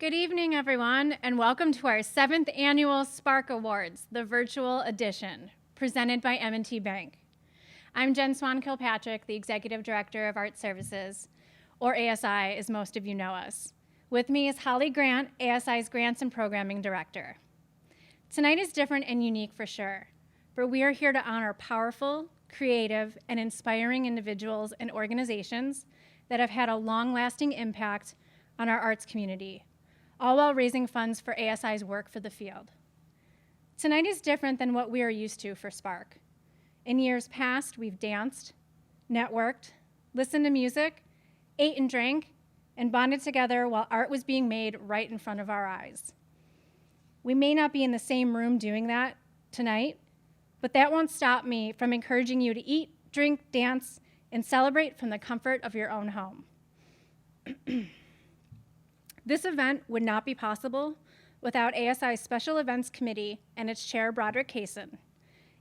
Good evening, everyone, and welcome to our 7th annual Spark Awards, the virtual edition, presented by M&T Bank. I'm Jen Swan-Kilpatrick, the Executive Director of Art Services, or ASI, as most of you know us. With me is Holly Grant, ASI's Grants and Programming Director. Tonight is different and unique for sure, but we are here to honor powerful, creative, and inspiring individuals and organizations that have had a long-lasting impact on our arts community, all while raising funds for ASI's work for the field. Tonight is different than what we are used to for Spark. In years past, we've danced, networked, listened to music, ate and drank, and bonded together while art was being made right in front of our eyes. We may not be in the same room doing that tonight, but that won't stop me from encouraging you to eat, drink, dance, and celebrate from the comfort of your own home. This event would not be possible without ASI's Special Events Committee and its chair, Broderick Kaysen,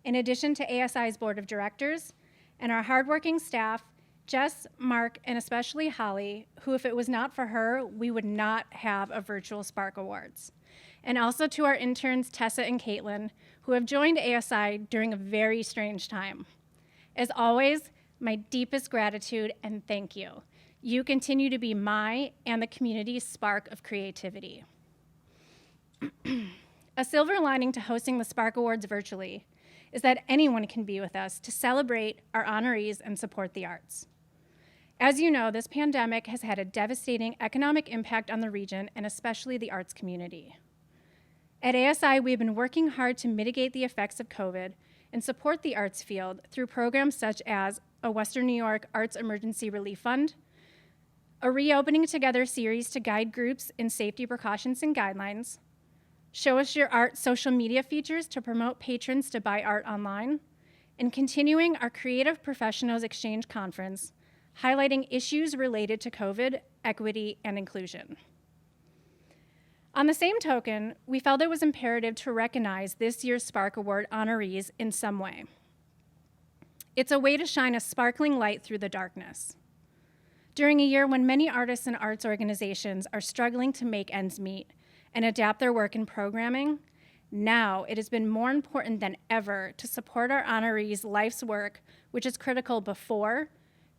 in addition to ASI's Board of Directors and our hardworking staff, Jess, Mark, and especially Holly, who, if it was not for her, we would not have a virtual Spark Awards. And also to our interns, Tessa and Caitlin, who have joined ASI during a very strange time. As always, my deepest gratitude and thank you. You continue to be my and the community's spark of creativity. A silver lining to hosting the Spark Awards virtually is that anyone can be with us to celebrate our honorees and support the arts. As you know, this pandemic has had a devastating economic impact on the region and especially the arts community. At ASI, we've been working hard to mitigate the effects of COVID and support the arts field through programs such as a Western New York Arts Emergency Relief Fund, a Reopening Together series to guide groups in safety precautions and guidelines, Show Us Your Art social media features to promote patrons to buy art online, and continuing our Creative Professionals Exchange Conference, highlighting issues related to COVID, equity, and inclusion. On the same token, we felt it was imperative to recognize this year's Spark Award honorees in some way. It's a way to shine a sparkling light through the darkness. During a year when many artists and arts organizations are struggling to make ends meet and adapt their work in programming, now it has been more important than ever to support our honorees' life's work, which is critical before,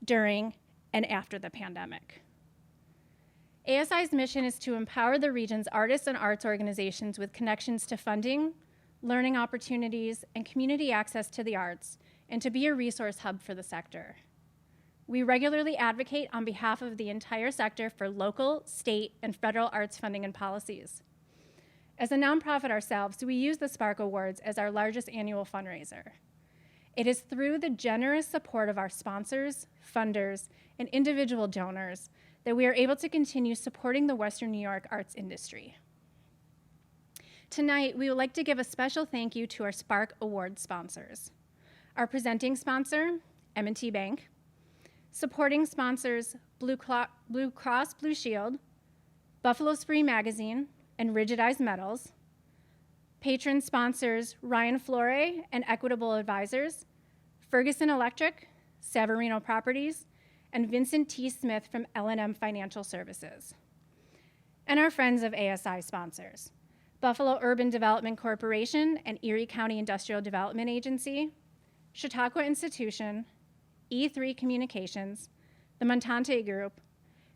during, and after the pandemic. ASI's mission is to empower the region's artists and arts organizations with connections to funding, learning opportunities, and community access to the arts, and to be a resource hub for the sector. We regularly advocate on behalf of the entire sector for local, state, and federal arts funding and policies. As a nonprofit ourselves, we use the Spark Awards as our largest annual fundraiser. It is through the generous support of our sponsors, funders, and individual donors that we are able to continue supporting the Western New York arts industry. Tonight, we would like to give a special thank you to our Spark Award sponsors. Our presenting sponsor, M&T Bank, supporting sponsors Blue Cross Blue Shield, Buffalo Spree Magazine, and Rigid Eyes Metals, patron sponsors Ryan Flore and Equitable Advisors, Ferguson Electric, Savarino Properties, and Vincent T. Smith from L&M Financial Services. And our friends of ASI sponsors, Buffalo Urban Development Corporation and Erie County Industrial Development Agency, Chautauqua Institution, E3 Communications, the Montante Group,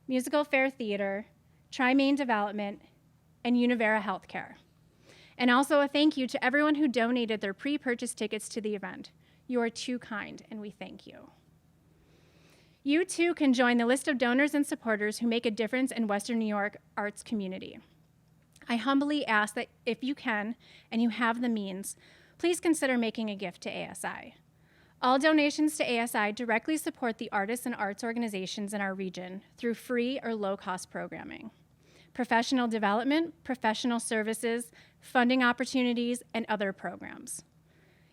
Musical Fair Theater, Tri-Main Development, and Univera Healthcare. And also a thank you to everyone who donated their pre-purchase tickets to the event. You are too kind, and we thank you. You too can join the list of donors and supporters who make a difference in Western New York arts community. I humbly ask that if you can, and you have the means, please consider making a gift to ASI. All donations to ASI directly support the artists and arts organizations in our region through free or low-cost programming, professional development, professional services, funding opportunities, and other programs.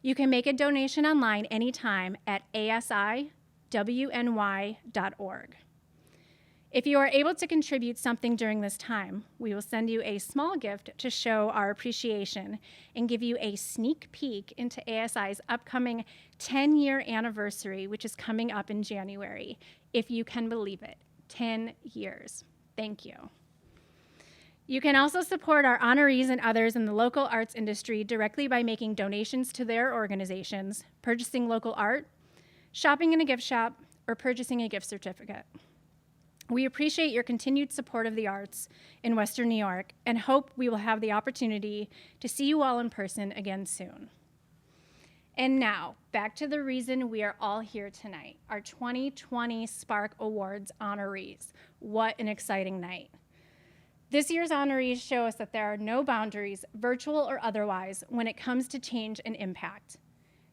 You can make a donation online anytime at asiwny.org. If you are able to contribute something during this time, we will send you a small gift to show our appreciation and give you a sneak peek into ASI's upcoming 10-year anniversary, which is coming up in January, if you can believe it, 10 years. Thank you. You can also support our honorees and others in the local arts industry directly by making donations to their organizations, purchasing local art, shopping in a gift shop, or purchasing a gift certificate. We appreciate your continued support of the arts in Western New York and hope we will have the opportunity to see you all in person again soon. And now, back to the reason we are all here tonight, our 2020 Spark Awards honorees. What an exciting night. This year's honorees show us that there are no boundaries, virtual or otherwise, when it comes to change and impact.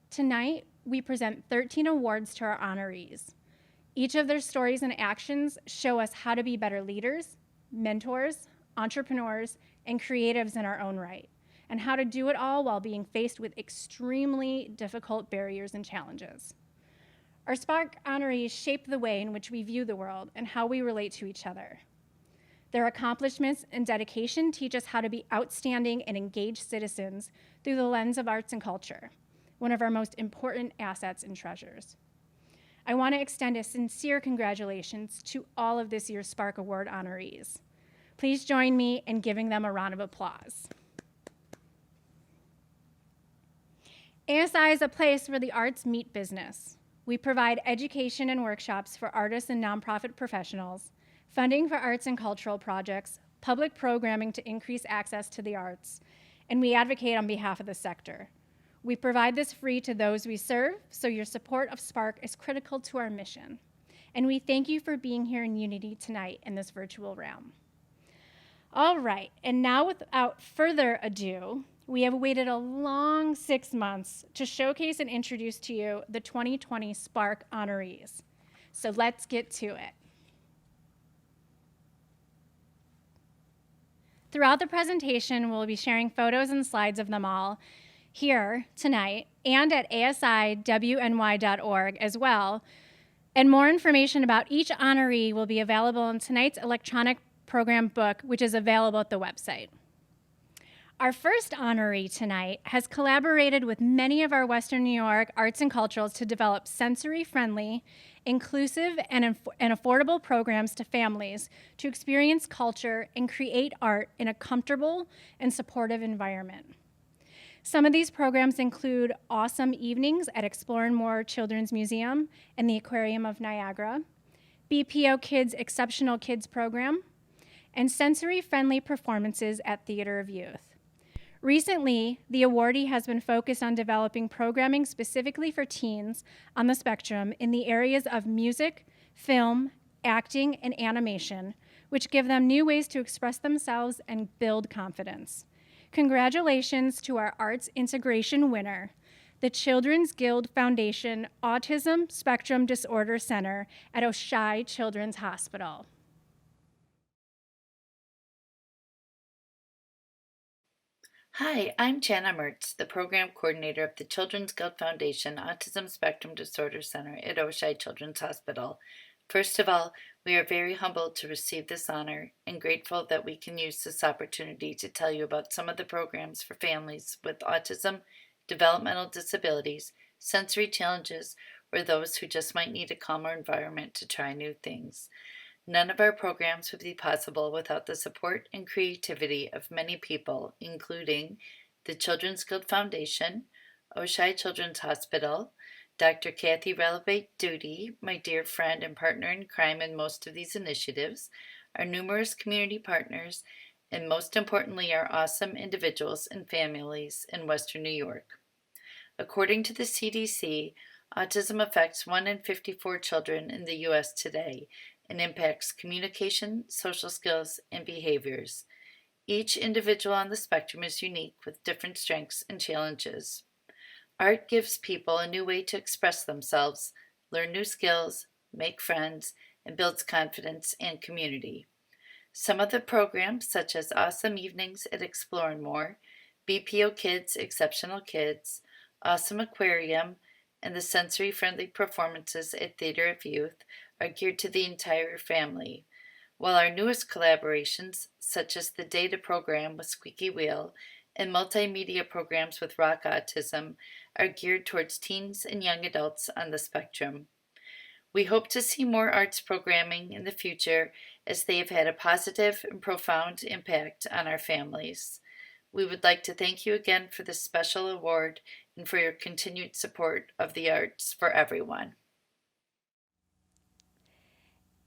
Tonight, we present 13 awards to our honorees. Each of their stories and actions show us how to be better leaders, mentors, entrepreneurs, and creatives in our own right, and how to do it all while being faced with extremely difficult barriers and challenges. Our Spark honorees shape the way in which we view the world and how we relate to each other. Their accomplishments and dedication teach us how to be outstanding and engaged citizens through the lens of arts and culture, one of our most important assets and treasures. I want to extend a sincere congratulations to all of this year's Spark Award honorees. Please join me in giving them a round of applause. ASI is a place where the arts meet business. We provide education and workshops for artists and nonprofit professionals, funding for arts and cultural projects, public programming to increase access to the arts, and we advocate on behalf of the sector. We provide this free to those we serve, so your support of Spark is critical to our mission. And we thank you for being here in unity tonight in this virtual realm. All right, and now without further ado, we have waited a long 6 months to showcase and introduce to you the 2020 Spark honorees. So let's get to it. Throughout the presentation, we'll be sharing photos and slides of them all here tonight and at asiwny.org as well. And more information about each honoree will be available in tonight's electronic program book, which is available at the website. Our first honoree tonight has collaborated with many of our Western New York arts and culturals to develop sensory-friendly, inclusive, and affordable programs to families to experience culture and create art in a comfortable and supportive environment. Some of these programs include awesome evenings at Explore and More Children's Museum and the Aquarium of Niagara, BPO Kids Exceptional Kids Program, and sensory-friendly performances at Theater of Youth. Recently, the awardee has been focused on developing programming specifically for teens on the spectrum in the areas of music, film, acting, and animation, which give them new ways to express themselves and build confidence. Congratulations to our Arts Integration winner, the Children's Guild Foundation Autism Spectrum Disorder Center at Oishei Children's Hospital. Hi, I'm Jana Mertz, the Program Coordinator of the Children's Guild Foundation Autism Spectrum Disorder Center at Oishei Children's Hospital. First of all, we are very humbled to receive this honor and grateful that we can use this opportunity to tell you about some of the programs for families with autism, developmental disabilities, sensory challenges, or those who just might need a calmer environment to try new things. None of our programs would be possible without the support and creativity of many people, including the Children's Guild Foundation, Oishei Children's Hospital, Dr. Kathy Relevate-Duty, my dear friend and partner in crime in most of these initiatives, our numerous community partners, and most importantly, our awesome individuals and families in Western New York. According to the CDC, autism affects 1 in 54 children in the U.S. today and impacts communication, social skills, and behaviors. Each individual on the spectrum is unique with different strengths and challenges. Art gives people a new way to express themselves, learn new skills, make friends, and builds confidence and community. Some of the programs, such as Awesome Evenings at Explore and More, BPO Kids Exceptional Kids, Awesome Aquarium, and the sensory-friendly performances at Theater of Youth, are geared to the entire family, while our newest collaborations, such as the Data program with Squeaky Wheel and multimedia programs with Rock Autism, are geared towards teens and young adults on the spectrum. We hope to see more arts programming in the future as they have had a positive and profound impact on our families. We would like to thank you again for this special award and for your continued support of the arts for everyone.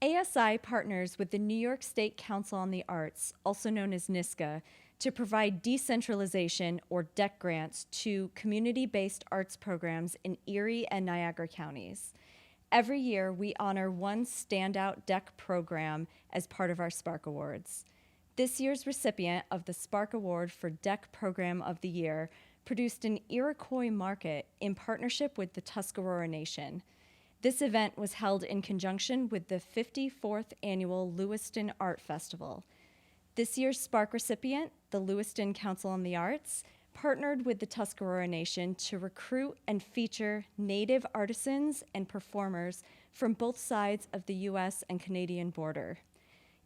ASI partners with the New York State Council on the Arts, also known as NISCA, to provide decentralization or DEC grants to community-based arts programs in Erie and Niagara counties. Every year, we honor one standout DEC program as part of our Spark Awards. This year's recipient of the Spark Award for DEC Program of the Year produced an Iroquois market in partnership with the Tuscarora Nation. This event was held in conjunction with the 54th Annual Lewiston Art Festival. This year's Spark recipient, the Lewiston Council on the Arts, partnered with the Tuscarora Nation to recruit and feature Native artisans and performers from both sides of the U.S. and Canadian border.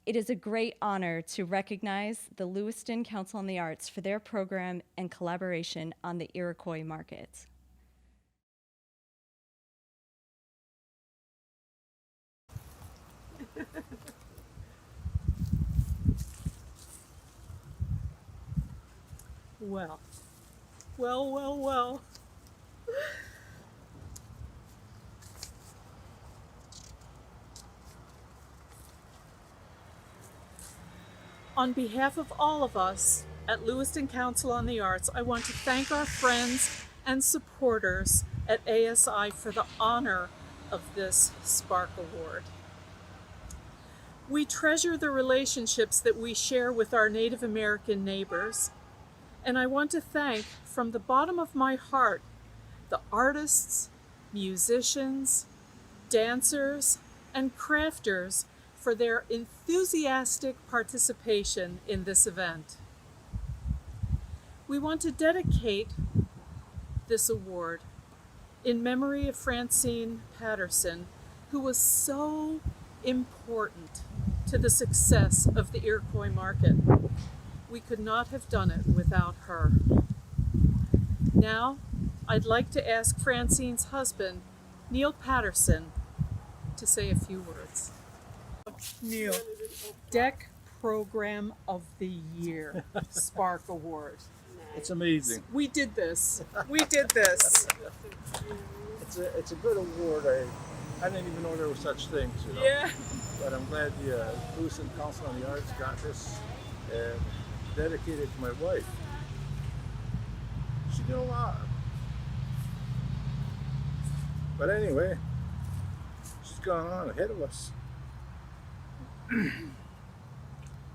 It is a great honor to recognize the Lewiston Council on the Arts for their program and collaboration on the Iroquois market. Well, well. On behalf of all of us at Lewiston Council on the Arts, I want to thank our friends and supporters at ASI for the honor of this Spark Award. We treasure the relationships that we share with our Native American neighbors, and I want to thank from the bottom of my heart the artists, musicians, dancers, and crafters for their enthusiastic participation in this event. We want to dedicate this award in memory of Francine Patterson, who was so important to the success of the Iroquois market. We could not have done it without her. Now, I'd like to ask Francine's husband, Neil Patterson, to say a few words. Neil, DEC Program of the Year, Spark Award. It's amazing. We did this. It's a good award. I didn't even know there were such things, you know. Yeah. But I'm glad the Lewiston Council on the Arts got this and dedicated to my wife. She did a lot. But anyway, she's gone on ahead of us.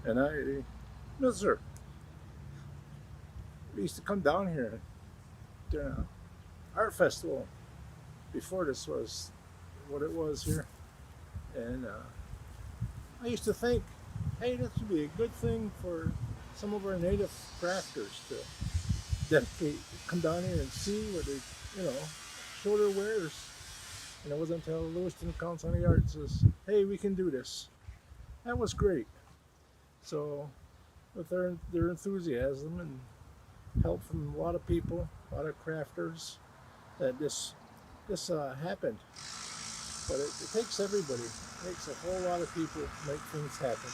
And I miss her. We used to come down here during an art festival before this was what it was here. And I used to think, hey, this would be a good thing for some of our native crafters to dedicate, come down here and see what they, show their wares. And it wasn't until Lewiston Council on the Arts says, hey, we can do this. That was great. So with their enthusiasm and help from a lot of people, a lot of crafters, that this happened. But it takes everybody. It takes a whole lot of people to make things happen.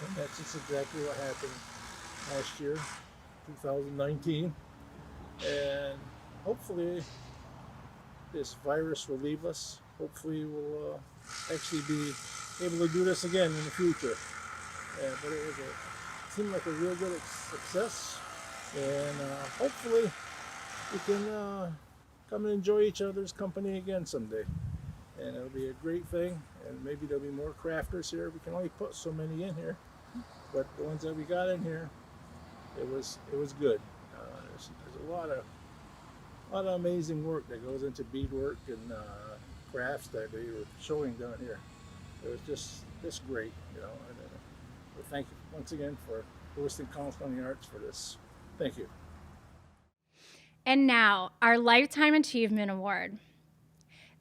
And that's just exactly what happened last year, 2019. And hopefully this virus will leave us. Hopefully we'll actually be able to do this again in the future. But it seemed like a real good success. And hopefully we can come and enjoy each other's company again someday. And it'll be a great thing, and maybe there'll be more crafters here. We can only put so many in here, but the ones that we got in here, it was good. There's a lot of amazing work that goes into beadwork and crafts that they were showing down here. It was just great, And thank you once again for Lewiston Council on the Arts for this. Thank you. And now, our Lifetime Achievement Award.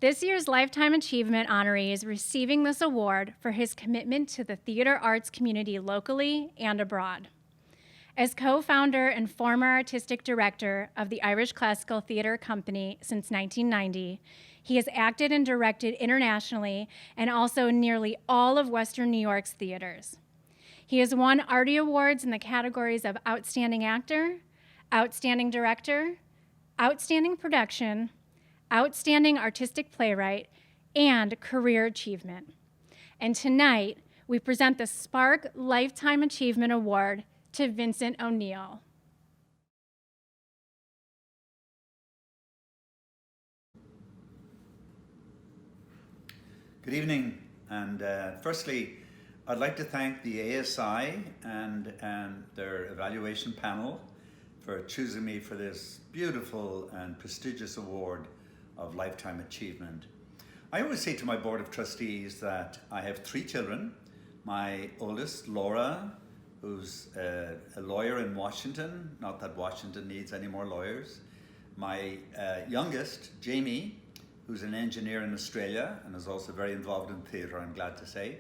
This year's Lifetime Achievement honoree is receiving this award for his commitment to the theater arts community locally and abroad. As co-founder and former artistic director of the Irish Classical Theater Company since 1990, He has acted and directed internationally and also in nearly all of Western New York's theaters. He has won Artie Awards in the categories of Outstanding Actor, Outstanding Director, Outstanding Production, Outstanding Artistic Playwright, and Career Achievement. And tonight, we present the Spark Lifetime Achievement Award to Vincent O'Neill. Good evening, and firstly, I'd like to thank the ASI and their evaluation panel for choosing me for this beautiful and prestigious award of Lifetime Achievement. I always say to my board of trustees that I have 3 children. My oldest, Laura, who's a lawyer in Washington, not that Washington needs any more lawyers. My youngest, Jamie, who's an engineer in Australia and is also very involved in theatre, I'm glad to say.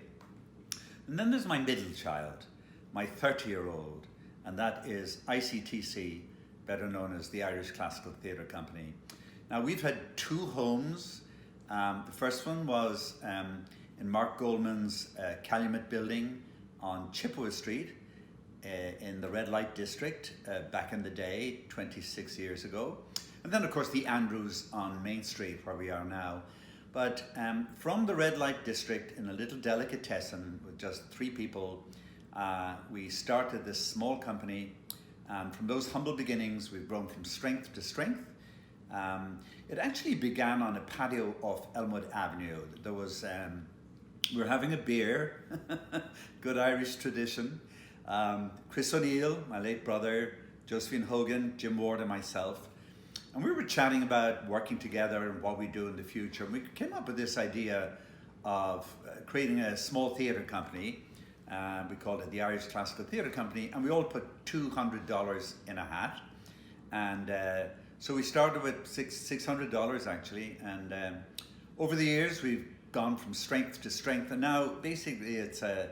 And then there's my middle child, my 30-year-old, and that is ICTC, better known as the Irish Classical Theatre Company. Now, we've had 2 homes. The first one was in Mark Goldman's Calumet building on Chippewa Street in the red light district back in the day, 26 years ago. And then, of course, the Andrews on Main Street, where we are now. But from the red light district in a little delicatessen with just 3 people, we started this small company. And from those humble beginnings, we've grown from strength to strength. It actually began on a patio off Elmwood Avenue. There was, we were having a beer, good Irish tradition. Chris O'Neill, my late brother, Josephine Hogan, Jim Ward and myself. And we were chatting about working together and what we do in the future. And we came up with this idea of creating a small theatre company. We called it the Irish Classical Theatre Company. And we all put $200 in a hat. And so we started with $600 actually, and over the years we've gone from strength to strength, and now basically it's a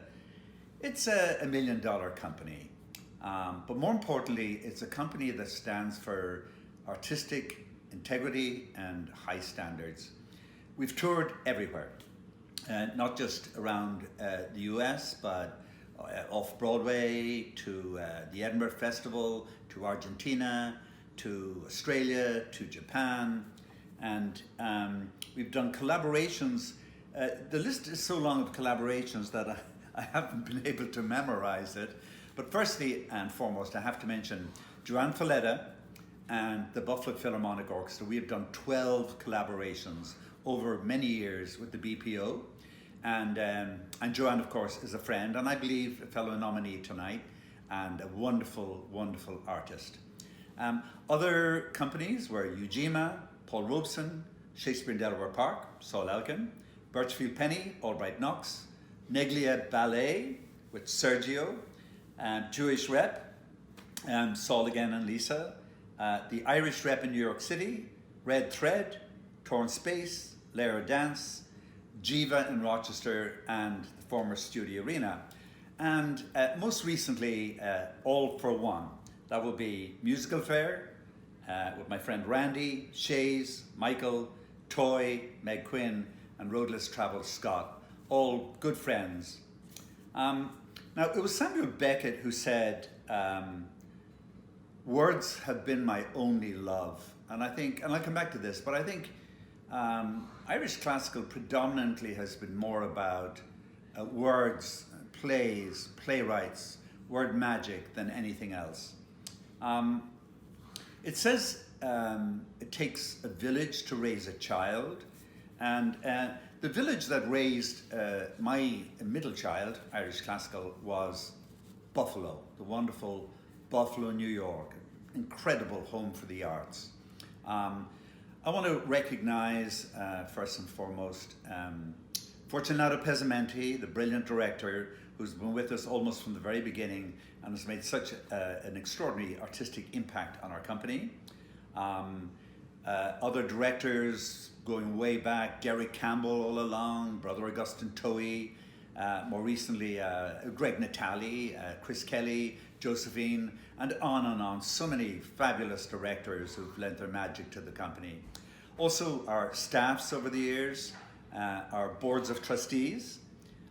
$1 million company. But more importantly, it's a company that stands for artistic integrity and high standards. We've toured everywhere, not just around the US, but off Broadway, to the Edinburgh Festival, to Argentina, to Australia, to Japan, and we've done collaborations. The list is so long of collaborations that I haven't been able to memorize it. But firstly and foremost, I have to mention Joanne Falletta and the Buffalo Philharmonic Orchestra. We have done 12 collaborations over many years with the BPO. And Joanne, of course, is a friend, and I believe a fellow nominee tonight, and a wonderful, wonderful artist. Other companies were Ujima, Paul Robeson, Shakespeare in Delaware Park, Saul Elkin, Birchfield Penny, Albright Knox, Neglia Ballet with Sergio, Jewish Rep, Saul again and Lisa, the Irish Rep in New York City, Red Thread, Torn Space, Lair Dance, Jiva in Rochester, and the former Studio Arena. And most recently, All for One. That will be Musical Fair with my friend Randy, Shays, Michael, Toy, Meg Quinn, and Roadless Travel Scott, all good friends. Now, it was Samuel Beckett who said, words have been my only love. And I think, and I'll come back to this, but I think Irish classical predominantly has been more about words, plays, playwrights, word magic than anything else. It says it takes a village to raise a child, and the village that raised my middle child, Irish classical, was Buffalo, the wonderful Buffalo, New York, incredible home for the arts. I want to recognize, first and foremost, Fortunato Pesamenti, the brilliant director who's been with us almost from the very beginning and has made such an extraordinary artistic impact on our company. Other directors going way back, Derek Campbell all along, Brother Augustine Toey, more recently Greg Natali, Chris Kelly, Josephine, and on. So many fabulous directors who've lent their magic to the company. Also our staffs over the years, our boards of trustees.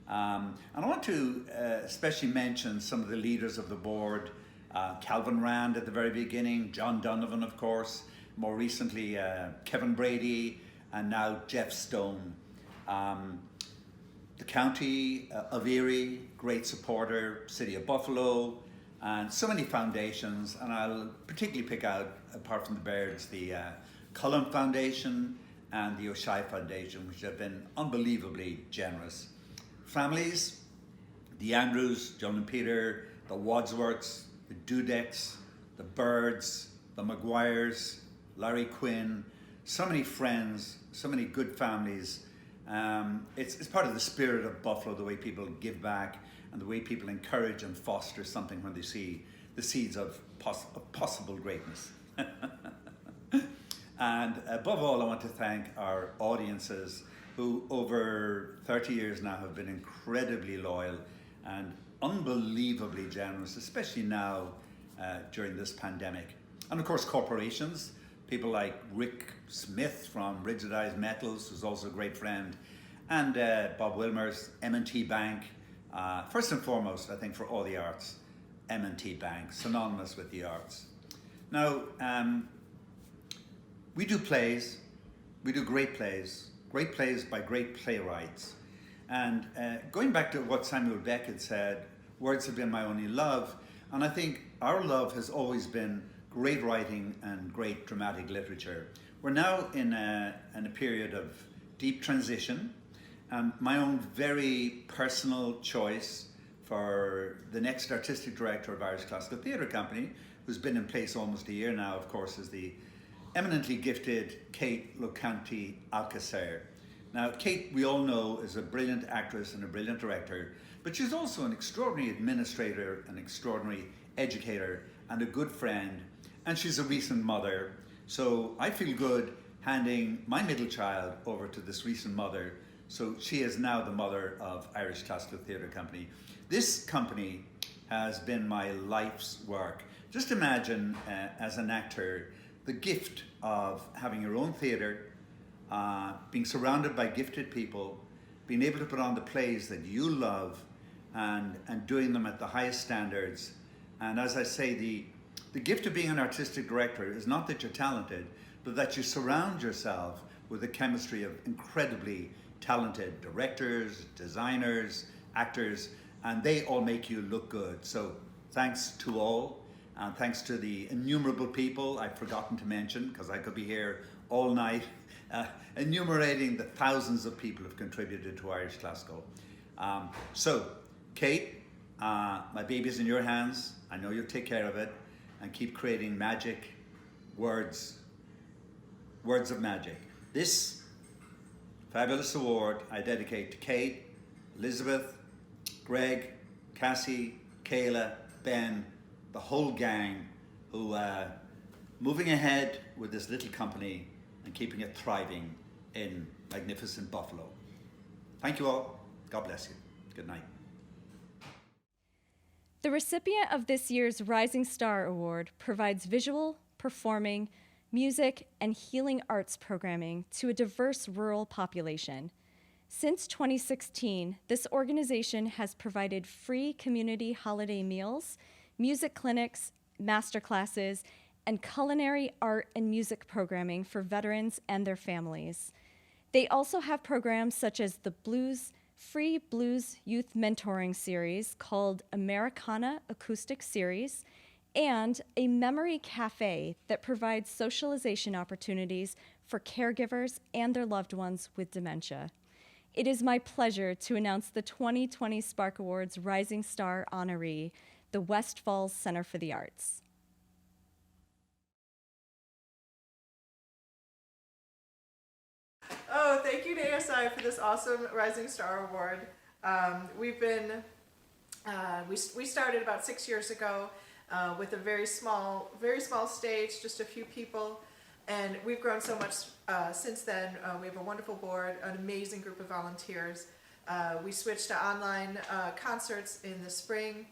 And I want to especially mention some of the leaders of the board, Calvin Rand at the very beginning, John Donovan, of course, more recently Kevin Brady, and now Jeff Stone. The County of Erie, great supporter, City of Buffalo, and so many foundations, and I'll particularly pick out, apart from the Bairds, the Cullen Foundation and the O'Shea Foundation, which have been unbelievably generous. Families, the Andrews, John and Peter, the Wadsworths, the Dudecks, the Birds, the Maguires, Larry Quinn, so many friends, so many good families. It's part of the spirit of Buffalo, the way people give back and the way people encourage and foster something when they see the seeds of possible greatness. And above all, I want to thank our audiences who over 30 years now have been incredibly loyal and unbelievably generous, especially now during this pandemic. And of course, corporations, people like Rick Smith from Rigidized Metals, who's also a great friend, and Bob Wilmers, M&T Bank. First and foremost, I think for all the arts, M&T Bank, synonymous with the arts. Now, we do plays, we do great plays by great playwrights. And going back to what Samuel Beckett said, words have been my only love. And I think our love has always been great writing and great dramatic literature. We're now in a period of deep transition. And my own very personal choice for the next artistic director of Irish Classical Theatre Company, who's been in place almost a year now, of course, is the eminently gifted Kate Locanti Alcacer. Now, Kate, we all know, is a brilliant actress and a brilliant director, but she's also an extraordinary administrator, an extraordinary educator, and a good friend. And she's a recent mother. So I feel good handing my middle child over to this recent mother. So she is now the mother of Irish Classical Theatre Company. This company has been my life's work. Just imagine, as an actor, the gift of having your own theatre, being surrounded by gifted people, being able to put on the plays that you love, and doing them at the highest standards. And as I say, the gift of being an artistic director is not that you're talented, but that you surround yourself with a chemistry of incredibly talented directors, designers, actors, and they all make you look good. So thanks to all, and thanks to the innumerable people I've forgotten to mention, because I could be here all night enumerating the thousands of people who've contributed to Irish Classical. So, Kate, my baby's in your hands. I know you'll take care of it and keep creating magic, words of magic. This fabulous award I dedicate to Kate, Elizabeth, Greg, Cassie, Kayla, Ben, the whole gang who moving ahead with this little company and keeping it thriving in magnificent Buffalo. Thank you all. God bless you. Good night. The recipient of this year's Rising Star Award provides visual, performing, music, and healing arts programming to a diverse rural population. Since 2016, this organization has provided free community holiday meals, music clinics, masterclasses, and culinary art and music programming for veterans and their families. They also have programs such as the Free Blues Youth Mentoring Series called Americana Acoustic Series, and a memory cafe that provides socialization opportunities for caregivers and their loved ones with dementia. It is my pleasure to announce the 2020 Spark Awards Rising Star honoree, the West Falls Center for the Arts. Oh, thank you to ASI for this awesome Rising Star Award. We started about 6 years ago with a very small stage, just a few people, and we've grown so much since then. We have a wonderful board, an amazing group of volunteers. We switched to online concerts in the spring,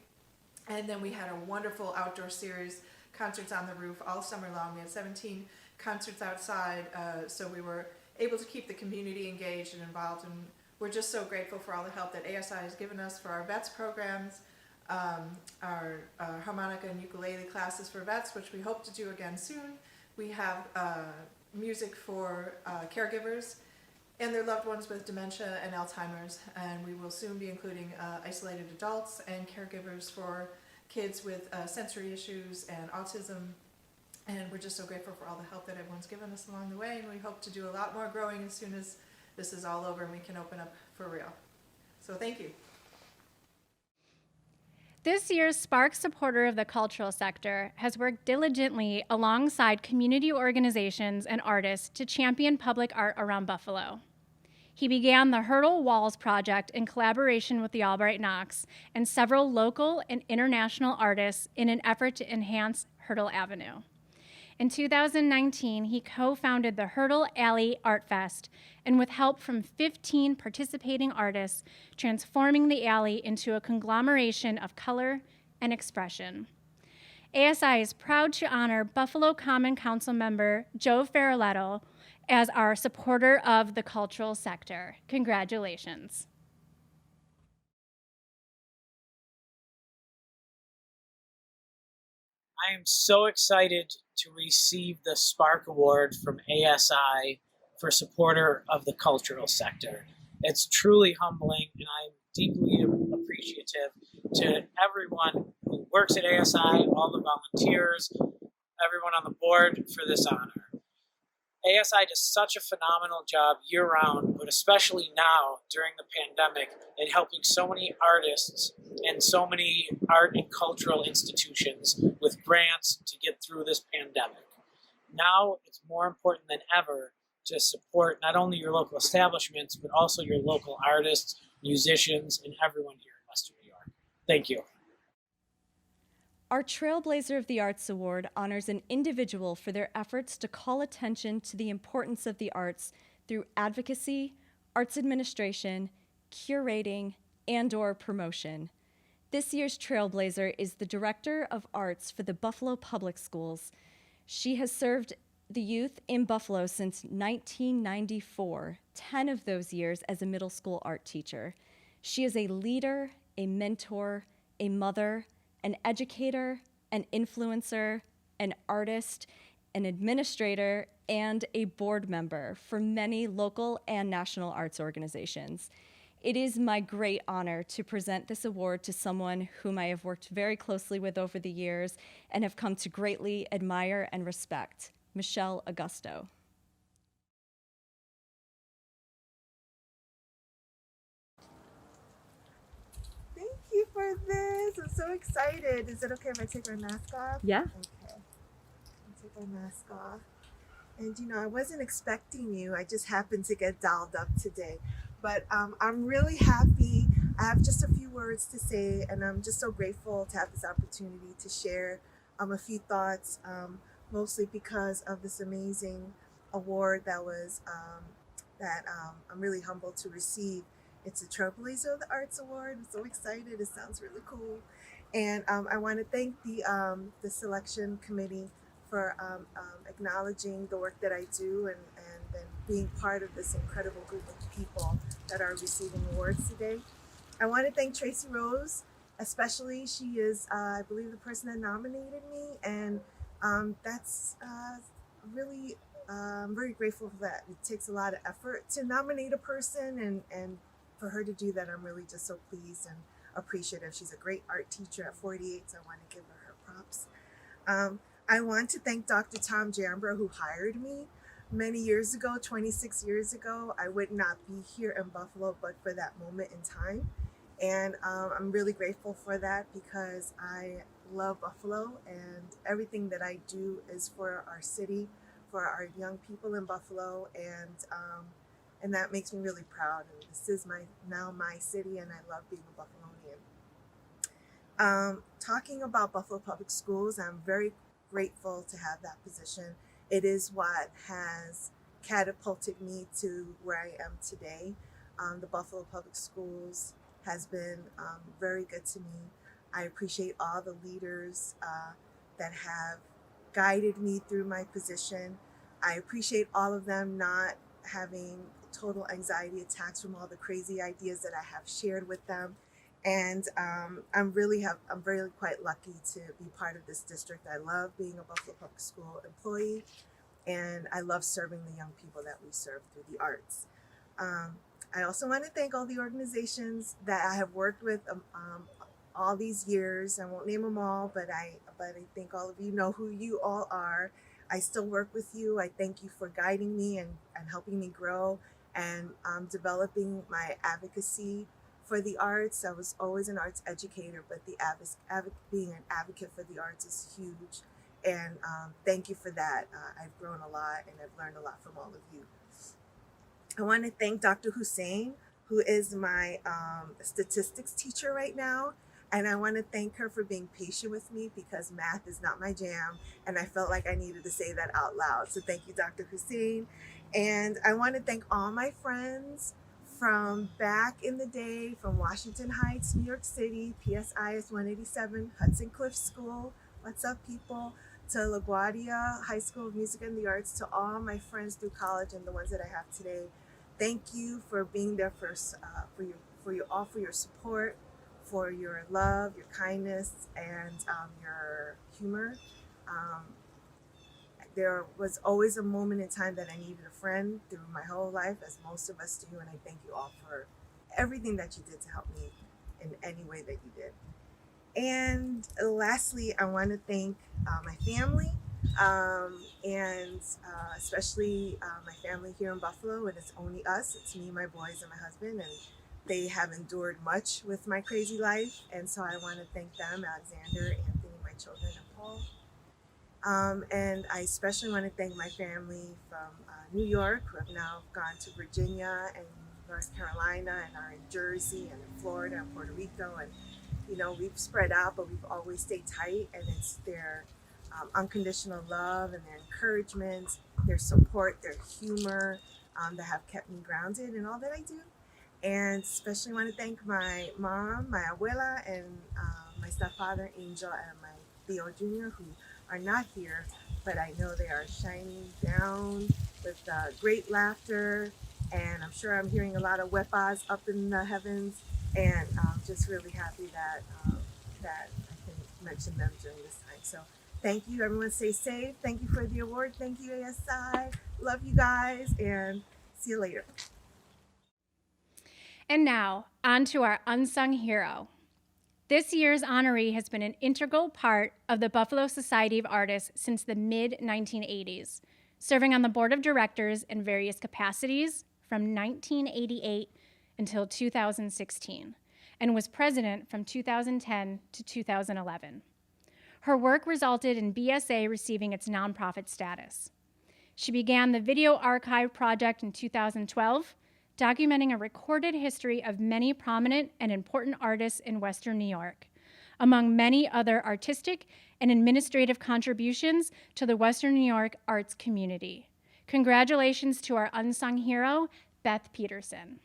and then we had a wonderful outdoor series, concerts on the roof all summer long. We had 17 concerts outside, so we were able to keep the community engaged and involved, and we're just so grateful for all the help that ASI has given us for our vets programs, our harmonica and ukulele classes for vets, which we hope to do again soon. We have music for caregivers and their loved ones with dementia and Alzheimer's, and we will soon be including isolated adults and caregivers for kids with sensory issues and autism. And we're just so grateful for all the help that everyone's given us along the way, and we hope to do a lot more growing as soon as this is all over and we can open up for real. So thank you. This year's Spark supporter of the cultural sector has worked diligently alongside community organizations and artists to champion public art around Buffalo. He began the Hurdle Walls project in collaboration with the Albright Knox and several local and international artists in an effort to enhance Hurdle Avenue. In 2019, he co-founded the Hurdle Alley Art Fest, and with help from 15 participating artists, transforming the alley into a conglomeration of color and expression. ASI is proud to honor Buffalo Common Council member Joe Faraletto as our supporter of the cultural sector. Congratulations. I am so excited to receive the Spark Award from ASI for supporter of the cultural sector. It's truly humbling, and I'm deeply appreciative to everyone who works at ASI, all the volunteers, everyone on the board for this honor. ASI does such a phenomenal job year-round, but especially now during the pandemic, in helping so many artists and so many art and cultural institutions with grants to get through this pandemic. Now it's more important than ever to support not only your local establishments, but also your local artists, musicians, and everyone here in Western New York. Thank you. Our Trailblazer of the Arts Award honors an individual for their efforts to call attention to the importance of the arts through advocacy, arts administration, curating, and/or promotion. This year's Trailblazer is the Director of Arts for the Buffalo Public Schools. She has served the youth in Buffalo since 1994, 10 of those years as a middle school art teacher. She is a leader, a mentor, a mother, an educator, an influencer, an artist, an administrator, and a board member for many local and national arts organizations. It is my great honor to present this award to someone whom I have worked very closely with over the years and have come to greatly admire and respect, Michelle Augusto. Thank you for this. I'm so excited. Is it okay if I take my mask off? Yeah. Okay. I'll take my mask off. And you know, I wasn't expecting you. I just happened to get dialed up today. But I'm really happy. I have just a few words to say, and I'm just so grateful to have this opportunity to share a few thoughts, mostly because of this amazing award that was I'm really humbled to receive. It's a Trailblazer of the Arts Award. I'm so excited. It sounds really cool. And I want to thank the selection committee for acknowledging the work that I do and being part of this incredible group of people that are receiving awards today. I want to thank Tracy Rose, especially. She is, I believe, the person that nominated me, and that's really, I'm very grateful for that. It takes a lot of effort to nominate a person, and for her to do that, I'm really just so pleased and appreciative. She's a great art teacher at 48, so I want to give her props. I want to thank Dr. Tom Jambro, who hired me many years ago, 26 years ago. I would not be here in Buffalo but for that moment in time. And I'm really grateful for that because I love Buffalo, and everything that I do is for our city, for our young people in Buffalo, and that makes me really proud. And this is now my city, and I love being a Buffalonian. Talking about Buffalo Public Schools, I'm very grateful to have that position. It is what has catapulted me to where I am today. The Buffalo Public Schools has been very good to me. I appreciate all the leaders that have guided me through my position. I appreciate all of them not having total anxiety attacks from all the crazy ideas that I have shared with them. And I'm really quite lucky to be part of this district. I love being a Buffalo Public School employee, and I love serving the young people that we serve through the arts. I also want to thank all the organizations that I have worked with all these years. I won't name them all, but I think all of you know who you all are. I still work with you. I thank you for guiding me and helping me grow and developing my advocacy for the arts. I was always an arts educator, but being an advocate for the arts is huge. And thank you for that. I've grown a lot and I've learned a lot from all of you. I want to thank Dr. Hussein, who is my statistics teacher right now. And I want to thank her for being patient with me because math is not my jam. And I felt like I needed to say that out loud. So thank you, Dr. Hussein. And I want to thank all my friends from back in the day, from Washington Heights, New York City, PSIS 187, Hudson Cliff School. What's up, people? To LaGuardia High School of Music and the Arts, to all my friends through college and the ones that I have today. Thank you for being there for your support, for your love, your kindness, and your humor. There was always a moment in time that I needed a friend through my whole life, as most of us do, and I thank you all for everything that you did to help me in any way that you did. And lastly, I want to thank my family, and especially my family here in Buffalo. And it's only us. It's me, my boys, and my husband. And they have endured much with my crazy life. And so I want to thank them, Alexander, Anthony, my children, and Paul. And I especially want to thank my family from New York, who have now gone to Virginia and North Carolina and are in Jersey and in Florida and Puerto Rico. And you know, we've spread out, but we've always stayed tight, and it's their unconditional love and their encouragement, their support, their humor that have kept me grounded in all that I do. And especially want to thank my mom, my abuela, and my stepfather, Angel, and my Theo Jr., who are not here, but I know they are shining down with great laughter, and I'm sure I'm hearing a lot of wepas up in the heavens. And I'm just really happy that I can mention them during this time. So thank you, everyone. Stay safe. Thank you for the award. Thank you, ASI. Love you guys, and see you later. And now, on to our unsung hero. This year's honoree has been an integral part of the Buffalo Society of Artists since the mid-1980s, serving on the board of directors in various capacities from 1988 until 2016, and was president from 2010 to 2011. Her work resulted in BSA receiving its nonprofit status. She began the Video Archive Project in 2012, documenting a recorded history of many prominent and important artists in Western New York, among many other artistic and administrative contributions to the Western New York arts community. Congratulations to our unsung hero, Beth Peterson.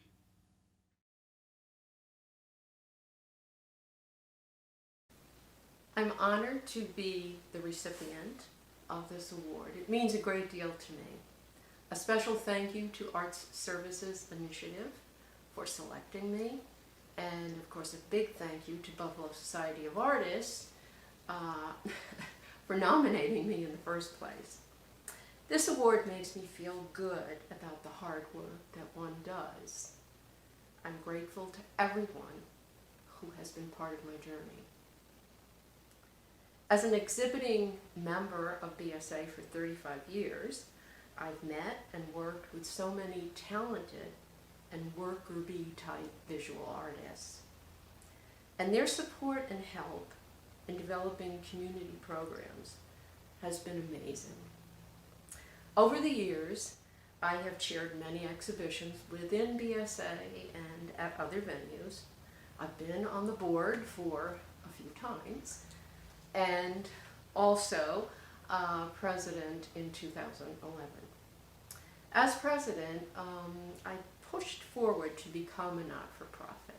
I'm honored to be the recipient of this award. It means a great deal to me. A special thank you to Arts Services Initiative for selecting me, and of course a big thank you to Buffalo Society of Artists for nominating me in the first place. This award makes me feel good about the hard work that one does. I'm grateful to everyone who has been part of my journey. As an exhibiting member of BSA for 35 years, I've met and worked with so many talented and worker bee type visual artists. And their support and help in developing community programs has been amazing. Over the years, I have chaired many exhibitions within BSA and at other venues. I've been on the board for a few times, and also president in 2011. As president, I pushed forward to become a not-for-profit.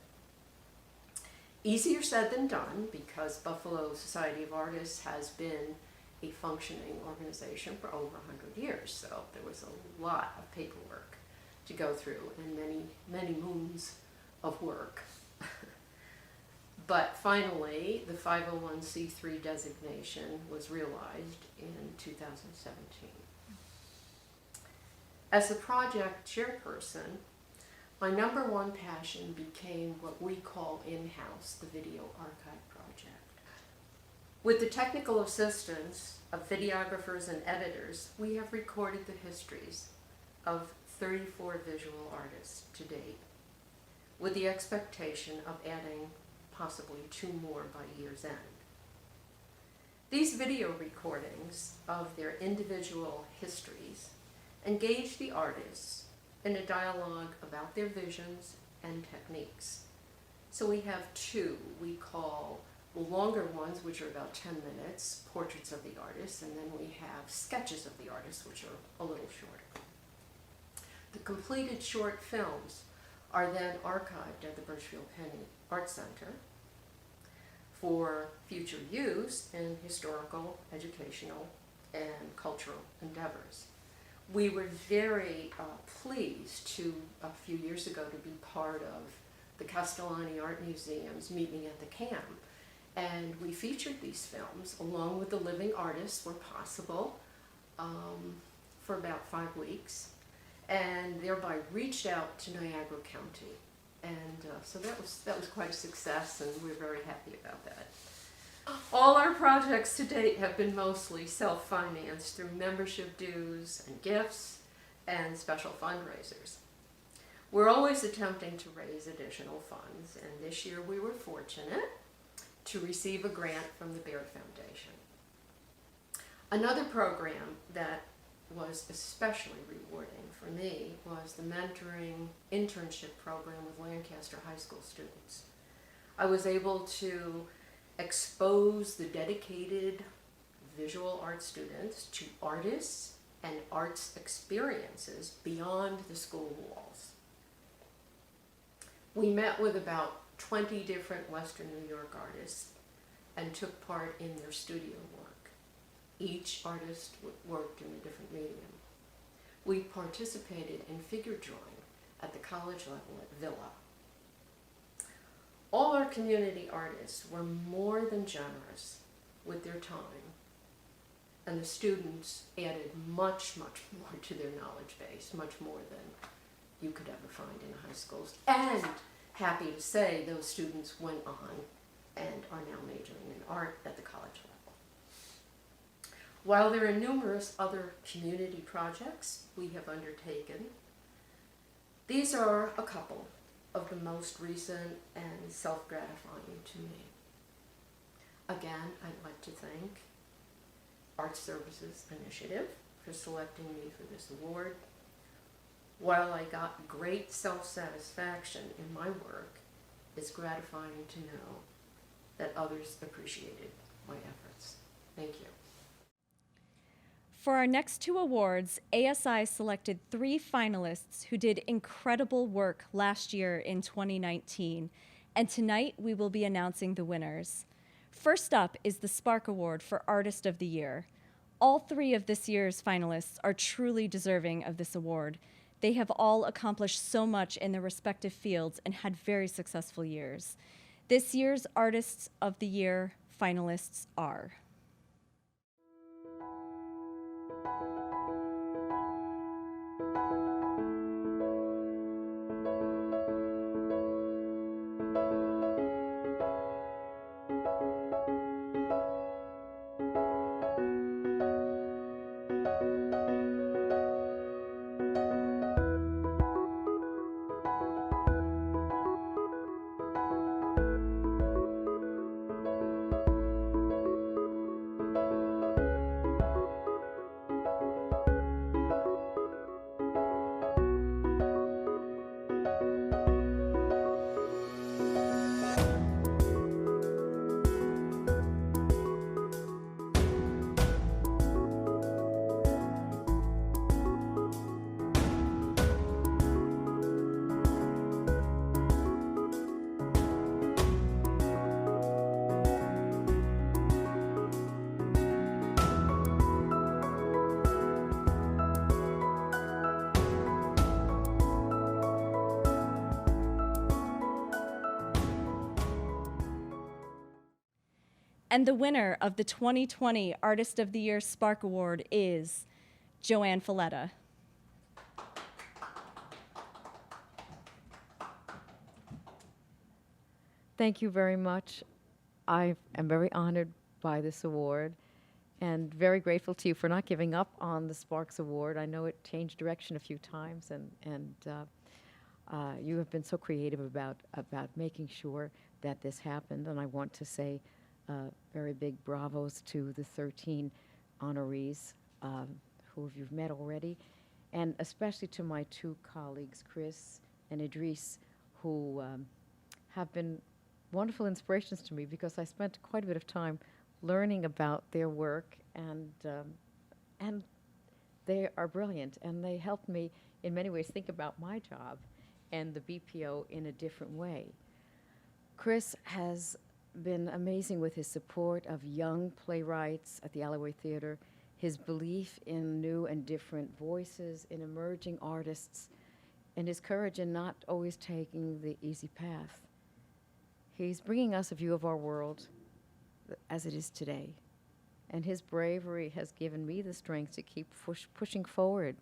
Easier said than done, because Buffalo Society of Artists has been a functioning organization for over 100 years, so there was a lot of paperwork to go through and many, many moons of work. But finally, the 501c3 designation was realized in 2017. As the project chairperson, my number one passion became what we call in-house the Video Archive Project. With the technical assistance of videographers and editors, we have recorded the histories of 34 visual artists to date, with the expectation of adding possibly 2 more by year's end. These video recordings of their individual histories engage the artists in a dialogue about their visions and techniques. So we have 2 we call the longer ones, which are about 10 minutes, portraits of the artists, and then we have sketches of the artists, which are a little shorter. The completed short films are then archived at the Birchfield Penny Art Center for future use in historical, educational, and cultural endeavors. We were very pleased to, a few years ago, to be part of the Castellani Art Museum's Meet Me at the Camp, and we featured these films along with the living artists where possible for about 5 weeks, and thereby reached out to Niagara County. And so that was quite a success, and we're very happy about that. All our projects to date have been mostly self-financed through membership dues and gifts and special fundraisers. We're always attempting to raise additional funds, and this year we were fortunate to receive a grant from the Baird Foundation. Another program that was especially rewarding for me was the mentoring internship program with Lancaster High School students. I was able to expose the dedicated visual art students to artists and arts experiences beyond the school walls. We met with about 20 different Western New York artists and took part in their studio work. Each artist worked in a different medium. We participated in figure drawing at the college level at Villa. All our community artists were more than generous with their time, and the students added much, much more to their knowledge base, much more than you could ever find in high schools. And happy to say those students went on and are now majoring in art at the college level. While there are numerous other community projects we have undertaken, these are a couple of the most recent and self-gratifying to me. Again, I'd like to thank Art Services Initiative for selecting me for this award. While I got great self-satisfaction in my work, it's gratifying to know that others appreciated my efforts. Thank you. For our next 2 awards, ASI selected 3 finalists who did incredible work last year in 2019, and tonight we will be announcing the winners. First up is the Spark Award for Artist of the Year. All 3 of this year's finalists are truly deserving of this award. They have all accomplished so much in their respective fields and had very successful years. This year's Artists of the Year finalists are And the winner of the 2020 Artist of the Year Spark Award is Joanne Folletta. Thank you very much. I am very honored by this award and very grateful to you for not giving up on the Sparks Award. I know it changed direction a few times, and you have been so creative about making sure that this happened. And I want to say very big bravos to the 13 honorees who you've met already, and especially to my two colleagues, Chris and Idris, who have been wonderful inspirations to me because I spent quite a bit of time learning about their work, and they are brilliant, and they helped me in many ways think about my job and the BPO in a different way. Chris has been amazing with his support of young playwrights at the Alleyway Theater, his belief in new and different voices, in emerging artists, and his courage in not always taking the easy path. He's bringing us a view of our world as it is today. And his bravery has given me the strength to keep pushing forward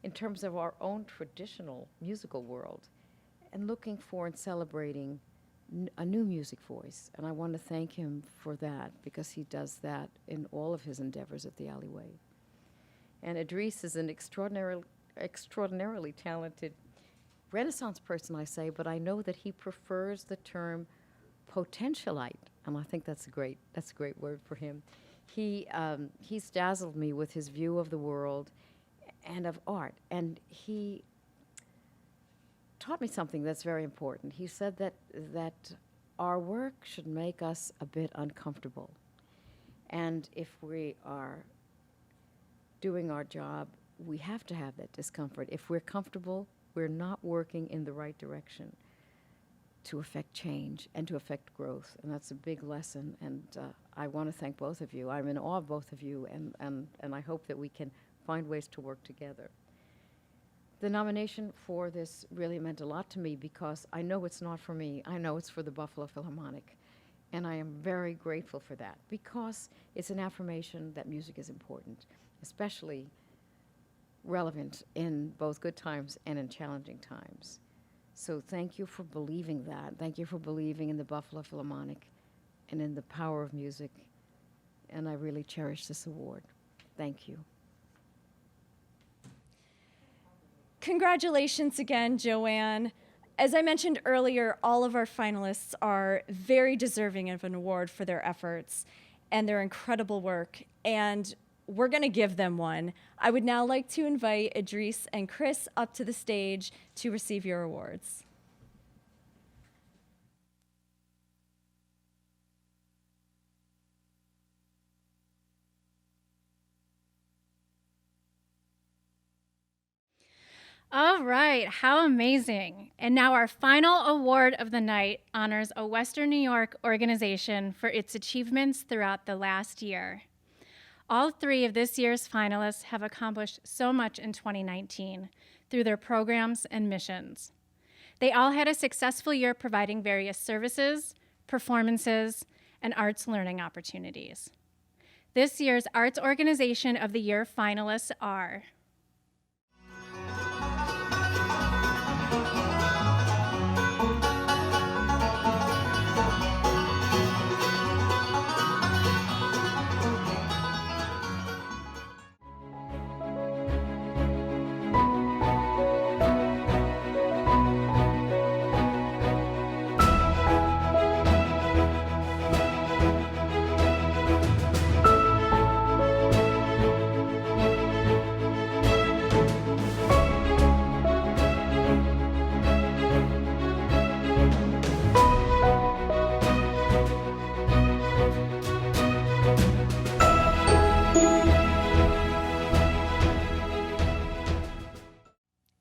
in terms of our own traditional musical world and looking for and celebrating a new music voice. And I want to thank him for that because he does that in all of his endeavors at the Alleyway. And Idris is an extraordinarily talented Renaissance person, I say, but I know that he prefers the term potentialite, and I think that's a great word for him. He's dazzled me with his view of the world and of art, and he taught me something that's very important. He said that our work should make us a bit uncomfortable, and if we are doing our job, we have to have that discomfort. If we're comfortable, we're not working in the right direction to affect change and to affect growth. And that's a big lesson. And I want to thank both of you. I'm in awe of both of you, and I hope that we can find ways to work together. The nomination for this really meant a lot to me because I know it's not for me. I know it's for the Buffalo Philharmonic. And I am very grateful for that because it's an affirmation that music is important, especially relevant in both good times and in challenging times. So thank you for believing that. Thank you for believing in the Buffalo Philharmonic and in the power of music. And I really cherish this award. Thank you. Congratulations again, Joanne. As I mentioned earlier, all of our finalists are very deserving of an award for their efforts and their incredible work. And we're going to give them one. I would now like to invite Idris and Chris up to the stage to receive your awards. All right, how amazing. And now our final award of the night honors a Western New York organization for its achievements throughout the last year. All three of this year's finalists have accomplished so much in 2019 through their programs and missions. They all had a successful year providing various services, performances, and arts learning opportunities. This year's Arts Organization of the Year finalists are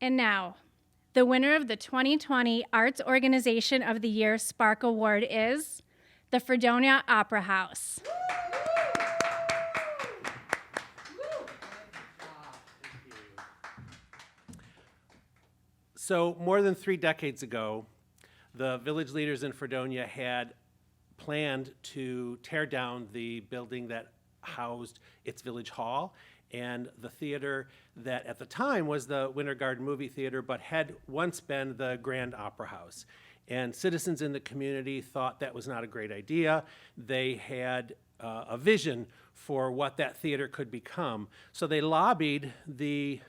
And now, the winner of the 2020 Arts Organization of the Year Spark Award is the Fredonia Opera House. So more than 3 decades ago, the village leaders in Fredonia had planned to tear down the building that housed its village hall and the theater that at the time was the Winter Garden Movie Theater, but had once been the Grand Opera House. And citizens in the community thought that was not a great idea. They had a vision for what that theater could become. So they lobbied the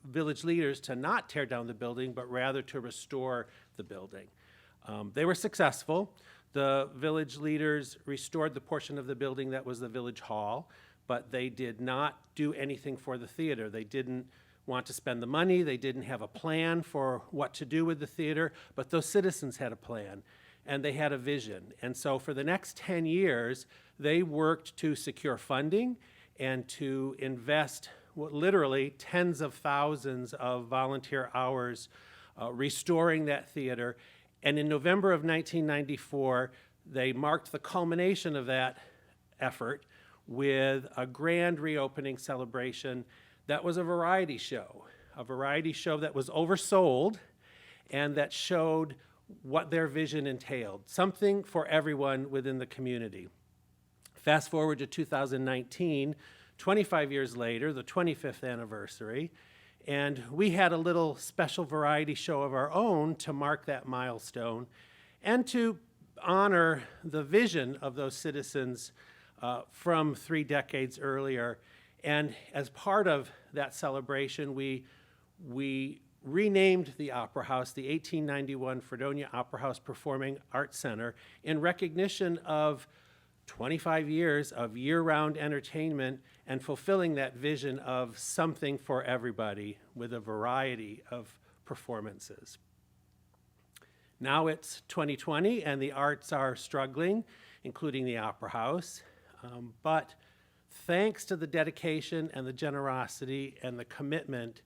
village leaders to not tear down the building, but rather to restore the building. They were successful. The village leaders restored the portion of the building that was the village hall, but they did not do anything for the theater. They didn't want to spend the money. They didn't have a plan for what to do with the theater, but those citizens had a plan and they had a vision. And so for the next 10 years, they worked to secure funding and to invest literally tens of thousands of volunteer hours restoring that theater. And in November of 1994, they marked the culmination of that effort with a grand reopening celebration that was a variety show that was oversold and that showed what their vision entailed, something for everyone within the community. Fast forward to 2019, 25 years later, the 25th anniversary, and we had a little special variety show of our own to mark that milestone and to honor the vision of those citizens from 3 decades earlier. And as part of that celebration, we renamed the Opera House the 1891 Fredonia Opera House Performing Arts Center in recognition of 25 years of year-round entertainment and fulfilling that vision of something for everybody with a variety of performances. Now it's 2020 and the arts are struggling, including the Opera House, but thanks to the dedication and the generosity and the commitment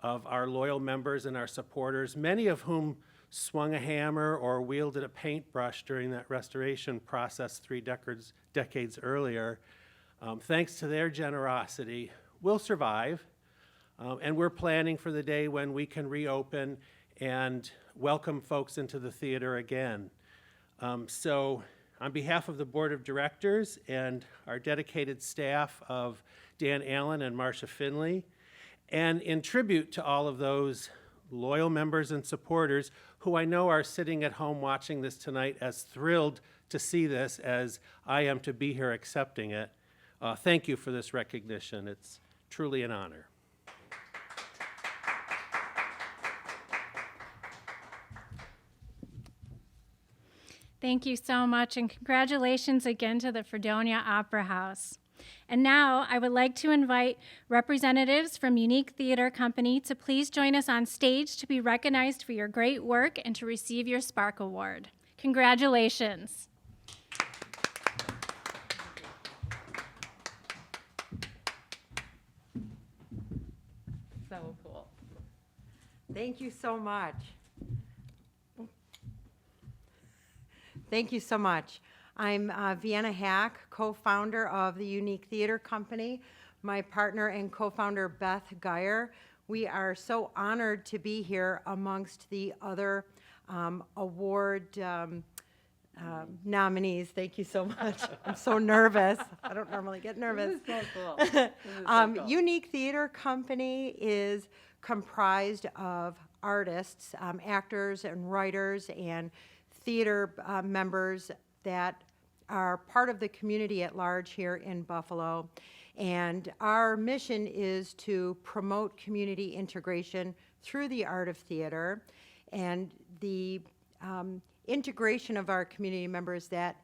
of our loyal members and our supporters, many of whom swung a hammer or wielded a paintbrush during that restoration process 3 decades earlier, thanks to their generosity, we'll survive. And we're planning for the day when we can reopen and welcome folks into the theater again. So on behalf of the Board of Directors and our dedicated staff of Dan Allen and Marcia Finley, and in tribute to all of those loyal members and supporters who I know are sitting at home watching this tonight as thrilled to see this as I am to be here accepting it, thank you for this recognition. It's truly an honor. Thank you so much, and congratulations again to the Fredonia Opera House. And now I would like to invite representatives from Unique Theater Company to please join us on stage to be recognized for your great work and to receive your Spark Award. Congratulations. So cool. Thank you so much. Thank you so much. I'm Vienna Hack, co-founder of the Unique Theater Company. My partner and co-founder, Beth Geyer. We are so honored to be here amongst the other award nominees. Thank you so much. I'm so nervous. I don't normally get nervous. This is so cool. This is so cool. Unique Theater Company is comprised of artists, actors and writers and theater members that are part of the community at large here in Buffalo. And our mission is to promote community integration through the art of theater and the integration of our community members that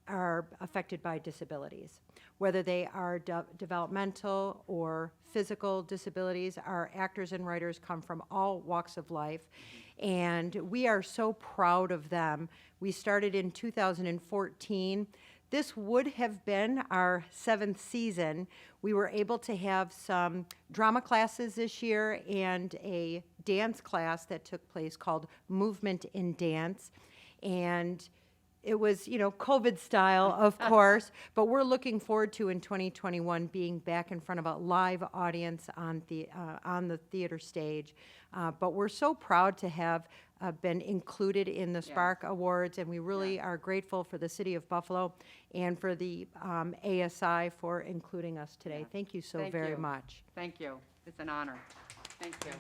are affected by disabilities. Whether they are developmental or physical disabilities, our actors and writers come from all walks of life. And we are so proud of them. We started in 2014. This would have been our 7th season. We were able to have some drama classes this year and a dance class that took place called Movement in Dance. And it was, you know, COVID style, of course, but we're looking forward to in 2021 being back in front of a live audience on the theater stage. But we're so proud to have been included in the Spark Awards, and we really are grateful for the City of Buffalo and for the ASI for including us today. Thank you so very much. Thank you. It's an honor. Thank you.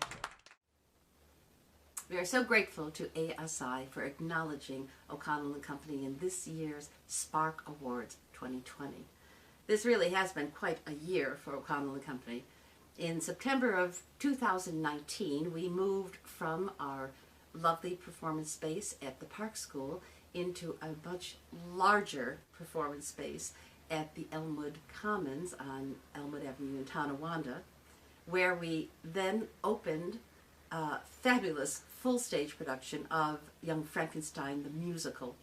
We are so grateful to ASI for acknowledging O'Connell and Company in this year's Spark Awards 2020. This really has been quite a year for O'Connell and Company. In September of 2019, we moved from our lovely performance space at the Park School into a much larger performance space at the Elmwood Commons on Elmwood Avenue in Tonawanda, where we then opened a fabulous full stage production of Young Frankenstein the musical.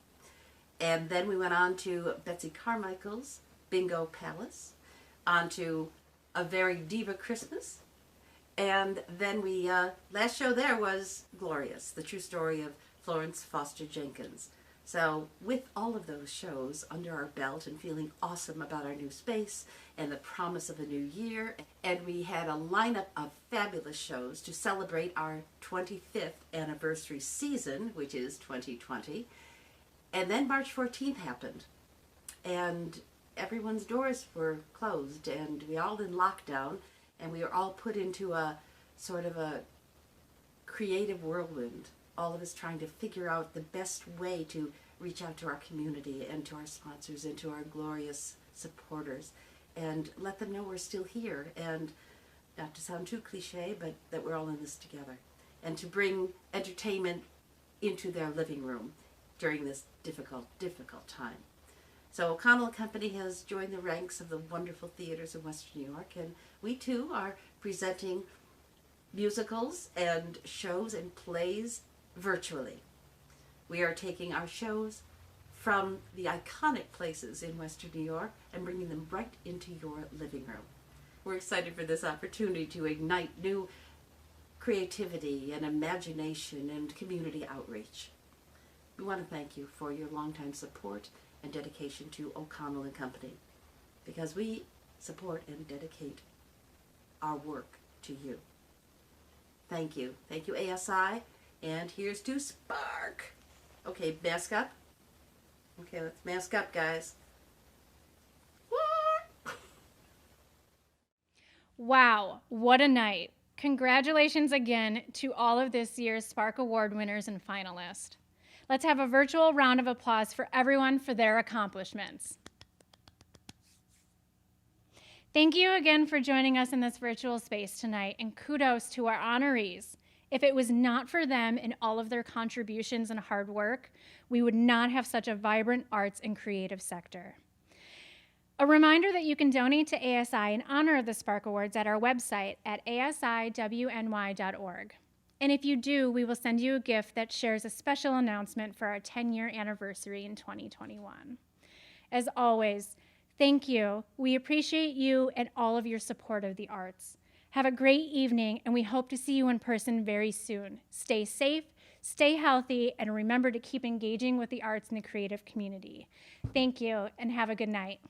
And then we went on to Betsy Carmichael's Bingo Palace, on to A Very Diva Christmas, and then we, last show there was Glorious, the true story of Florence Foster Jenkins. So with all of those shows under our belt and feeling awesome about our new space and the promise of a new year, and we had a lineup of fabulous shows to celebrate our 25th anniversary season, which is 2020. And then March 14th happened, and everyone's doors were closed, and we all in lockdown, and we were all put into a sort of a creative whirlwind, all of us trying to figure out the best way to reach out to our community and to our sponsors and to our glorious supporters and let them know we're still here, and not to sound too cliche, but that we're all in this together, and to bring entertainment into their living room during this difficult time. So O'Connell Company has joined the ranks of the wonderful theaters in Western New York, and we too are presenting musicals and shows and plays virtually. We are taking our shows from the iconic places in Western New York and bringing them right into your living room. We're excited for this opportunity to ignite new creativity and imagination and community outreach. We want to thank you for your longtime support and dedication to O'Connell and Company, because we support and dedicate our work to you. Thank you. Thank you, ASI. And here's to Spark. Okay, mask up. Okay, let's mask up, guys. Wow, what a night. Congratulations again to all of this year's Spark Award winners and finalists. Let's have a virtual round of applause for everyone for their accomplishments. Thank you again for joining us in this virtual space tonight, and kudos to our honorees. If it was not for them and all of their contributions and hard work, we would not have such a vibrant arts and creative sector. A reminder that you can donate to ASI in honor of the Spark Awards at our website at asiwny.org. And if you do, we will send you a gift that shares a special announcement for our 10-year anniversary in 2021. As always, thank you. We appreciate you and all of your support of the arts. Have a great evening, and we hope to see you in person very soon. Stay safe, stay healthy, and remember to keep engaging with the arts and the creative community. Thank you, and have a good night.